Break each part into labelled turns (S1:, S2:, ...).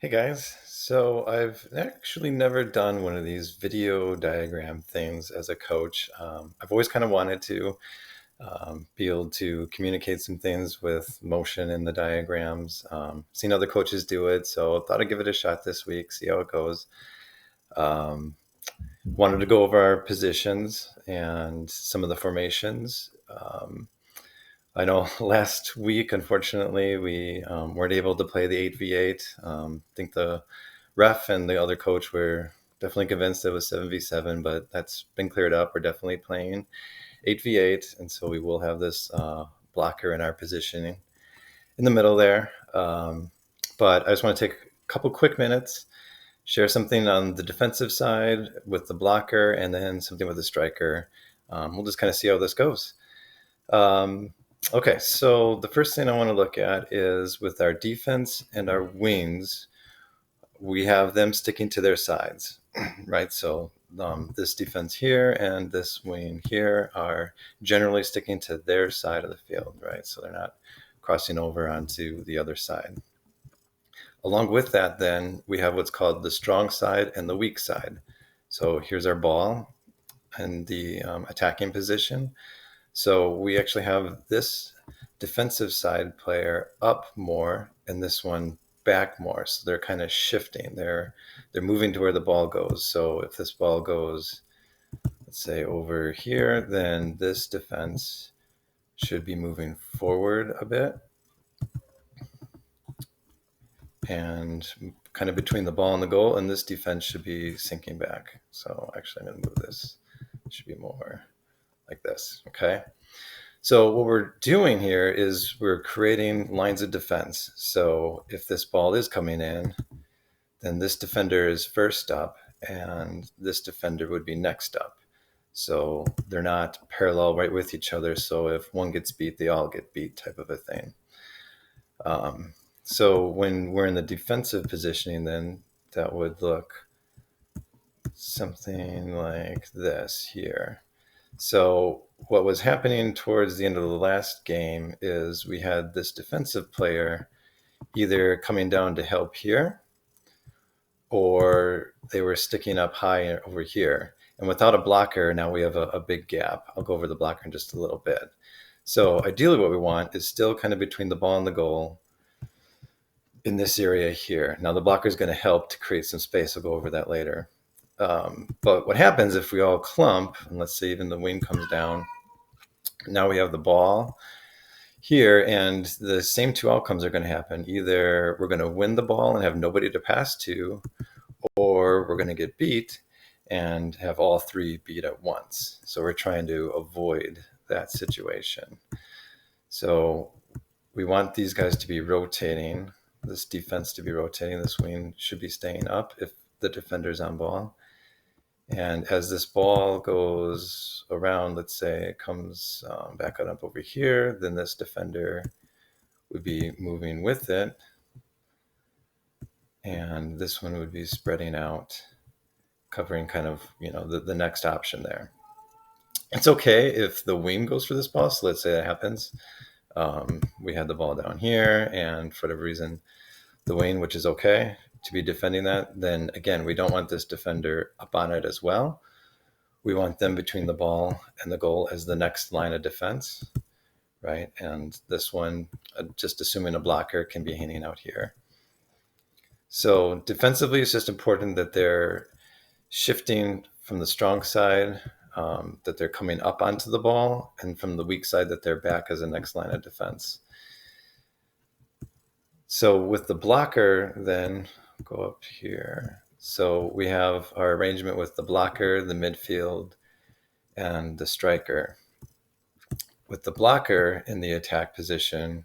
S1: Hey guys, so I've actually never done one of these video diagram things as a coach. I've always kind of wanted to be able to communicate some things with motion in the diagrams. Seen other coaches do it, so I thought I'd give it a shot this week, see how it goes. Um, Wanted to go over our positions and some of the formations. I know last week, unfortunately, we weren't able to play the 8v8. I think the ref and the other coach were definitely convinced it was 7v7, but that's been cleared up. We're definitely playing 8v8, and so we will have this blocker in our positioning in the middle there. But I just want to take a couple quick minutes, share something on the defensive side with the blocker, and then something with the striker. We'll just kind of see how this goes. Um, okay, so the first thing I want to look at is with our defense and our wings, we have them sticking to their sides, right? So this defense here and this wing here are generally sticking to their side of the field, right? So they're not crossing over onto the other side. Along with that, then we have what's called the strong side and the weak side. So here's our ball and the attacking position. So we actually have this defensive side player up more and this one back more. So they're kind of shifting. They're moving to where the ball goes. So if this ball goes, let's say over here, then this defense should be moving forward a bit and kind of between the ball and the goal, and this defense should be sinking back. So actually I'm going to move this. It should be more like this, okay? So what we're doing here is we're creating lines of defense. So if this ball is coming in, then this defender is first up and this defender would be next up. So they're not parallel right with each other. So if one gets beat, they all get beat type of a thing. So when we're in the defensive positioning, then that would look something like this here. So what was happening towards the end of the last game is we had this defensive player either coming down to help here or they were sticking up high over here. And without a blocker, now we have a big gap. I'll go over the blocker in just a little bit. So ideally what we want is still kind of between the ball and the goal in this area here. Now the blocker is going to help to create some space. I'll go over that later. But what happens if we all clump, and let's say even the wing comes down, now we have the ball here, and the same two outcomes are going to happen. Either we're going to win the ball and have nobody to pass to, or we're going to get beat and have all three beat at once. So we're trying to avoid that situation. So we want these guys to be rotating, this defense to be rotating, this wing should be staying up if the defender's on ball. And as this ball goes around, let's say it comes back on up over here, then this defender would be moving with it. And this one would be spreading out, covering kind of, the next option there. It's okay if the wing goes for this ball. So let's say that happens. We had the ball down here, and for whatever reason, the wing, which is okay to be defending that, then again, we don't want this defender up on it as well. We want them between the ball and the goal as the next line of defense, right? And this one, just assuming a blocker, can be hanging out here. So defensively, it's just important that they're shifting from the strong side, that they're coming up onto the ball, and from the weak side, that they're back as the next line of defense. So with the blocker, then go up here. So we have our arrangement with the blocker, the midfield, and the striker. With the blocker in the attack position,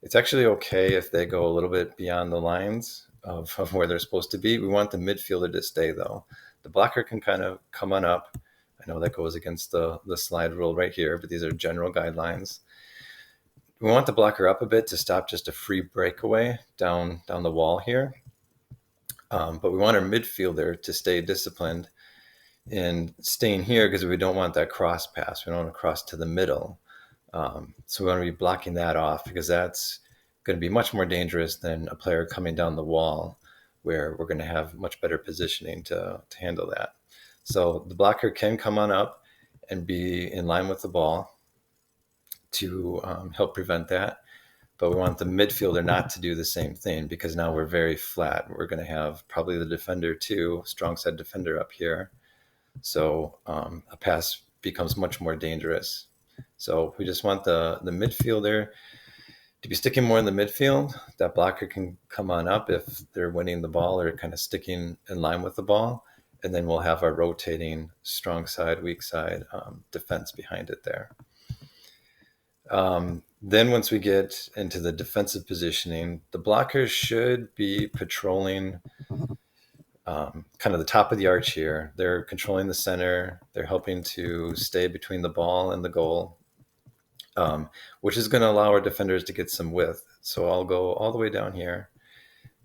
S1: it's actually okay if they go a little bit beyond the lines of where they're supposed to be. We want the midfielder to stay, though. The blocker can kind of come on up. I know that goes against the slide rule right here, but these are general guidelines. We want the blocker up a bit to stop just a free breakaway down the wall here. But we want our midfielder to stay disciplined in staying here because we don't want that cross pass. We don't want to cross to the middle. So we want to be blocking that off because that's going to be much more dangerous than a player coming down the wall where we're going to have much better positioning to handle that. So the blocker can come on up and be in line with the ball to help prevent that. But we want the midfielder not to do the same thing, because now we're very flat. We're going to have probably the defender too, strong side defender up here. So a pass becomes much more dangerous. So we just want the midfielder to be sticking more in the midfield. That blocker can come on up if they're winning the ball or kind of sticking in line with the ball. And then we'll have our rotating strong side, weak side defense behind it there. Then once we get into the defensive positioning, the blockers should be patrolling kind of the top of the arch here. They're controlling the center. They're helping to stay between the ball and the goal, which is going to allow our defenders to get some width. So I'll go all the way down here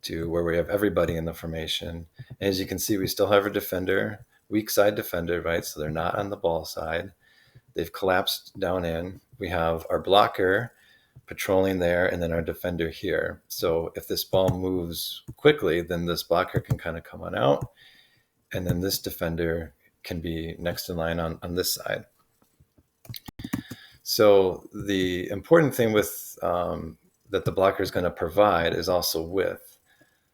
S1: to where we have everybody in the formation. And as you can see, we still have a defender, weak side defender, right? So they're not on the ball side. They've collapsed down in. We have our blocker patrolling there, and then our defender here. So if this ball moves quickly, then this blocker can kind of come on out, and then this defender can be next in line on this side. So the important thing with that the blocker is going to provide is also width.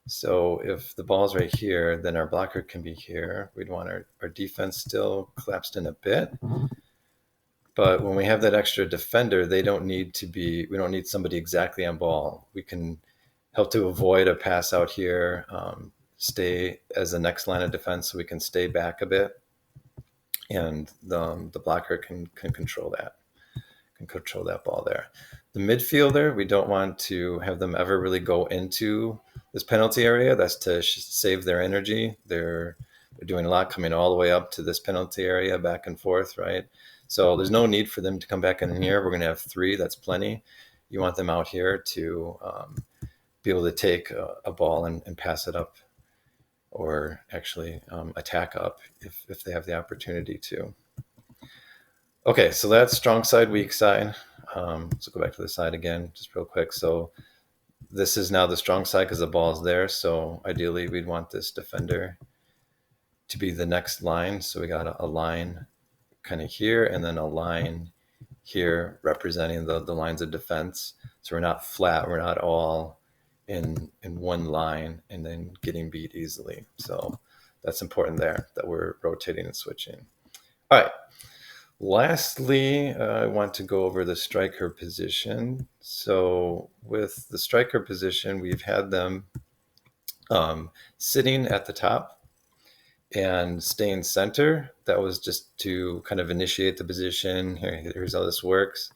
S1: So if the ball's right here, then our blocker can be here. We'd want our defense still collapsed in a bit. But when we have that extra defender, we don't need somebody exactly on ball. We can help to avoid a pass out here, stay as the next line of defense so we can stay back a bit. And the blocker can control that ball there. The midfielder, we don't want to have them ever really go into this penalty area. That's to save their energy. They're doing a lot coming all the way up to this penalty area, back and forth, right? So there's no need for them to come back in here. We're going to have 3. That's plenty. You want them out here to be able to take a ball and pass it up, or actually attack up if they have the opportunity to. Okay, so that's strong side, weak side. So go back to the side again, just real quick. So this is now the strong side because the ball is there. So ideally, we'd want this defender to be the next line. So we got a line kind of here, and then a line here representing the lines of defense. So we're not flat. We're not all in one line and then getting beat easily. So that's important there, that we're rotating and switching. All right. Lastly, I want to go over the striker position. So with the striker position, we've had them sitting at the top and staying center. That was just to kind of initiate the position. Here's how this works.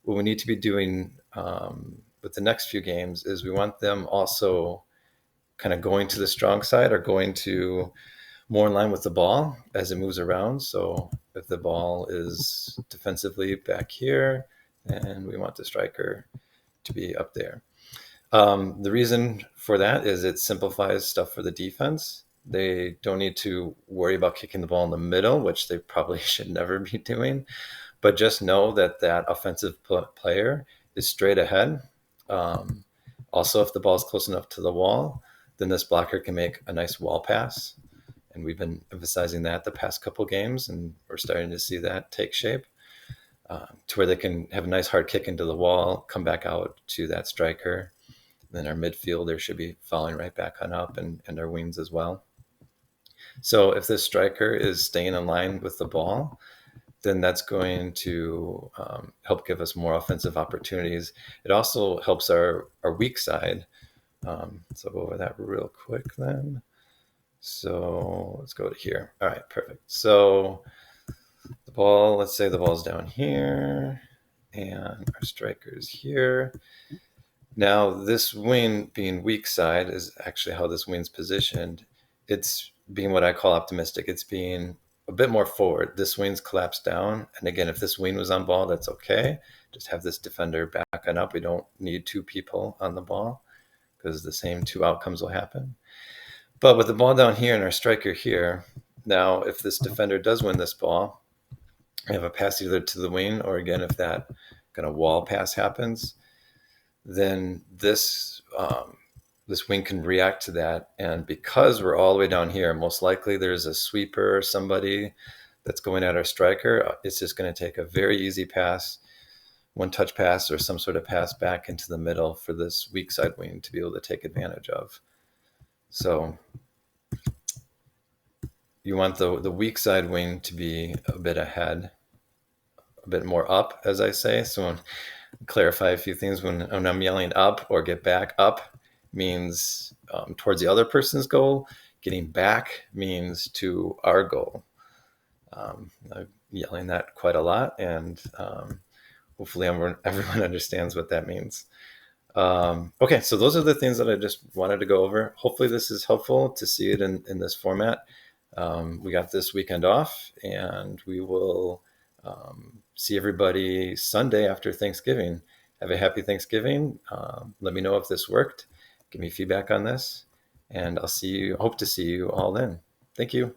S1: What we need to be doing with the next few games is we want them also kind of going to the strong side, or going to more in line with the ball as it moves around. So if the ball is defensively back here, and we want the striker to be up there. The reason for that is it simplifies stuff for the defense. They don't need to worry about kicking the ball in the middle, which they probably should never be doing, but just know that that offensive player is straight ahead. Also, if the ball is close enough to the wall, then this blocker can make a nice wall pass. And we've been emphasizing that the past couple games, and we're starting to see that take shape to where they can have a nice hard kick into the wall, come back out to that striker. And then our midfielder should be following right back on up, and our wings as well. So if this striker is staying in line with the ball, then that's going to help give us more offensive opportunities. It also helps our weak side. So I'll go over that real quick then. So let's go to here. All right, perfect. So the ball, let's say the ball's down here and our striker's here. Now this wing being weak side is actually how this wing's positioned. It's being what I call optimistic. It's being a bit more forward. This wing's collapsed down. And again, if this wing was on ball, that's okay. Just have this defender back and up. We don't need 2 people on the ball because the same 2 outcomes will happen. But with the ball down here and our striker here, now if this defender does win this ball, I have a pass either to the wing, or again, if that kind of wall pass happens, then this this wing can react to that. And because we're all the way down here, most likely there's a sweeper or somebody that's going at our striker. It's just going to take a very easy pass, one touch pass or some sort of pass back into the middle for this weak side wing to be able to take advantage of. So you want the weak side wing to be a bit ahead, a bit more up, as I say. So clarify a few things. When I'm yelling up or get back, up means towards the other person's goal. Getting back means to our goal. I'm yelling that quite a lot, and hopefully everyone understands what that means. Okay, so those are the things that I just wanted to go over. Hopefully this is helpful to see it in this format. We got this weekend off, and we will see everybody Sunday after Thanksgiving. Have a happy Thanksgiving. Let me know if this worked. Give me feedback on this, and hope to see you all then. Thank you.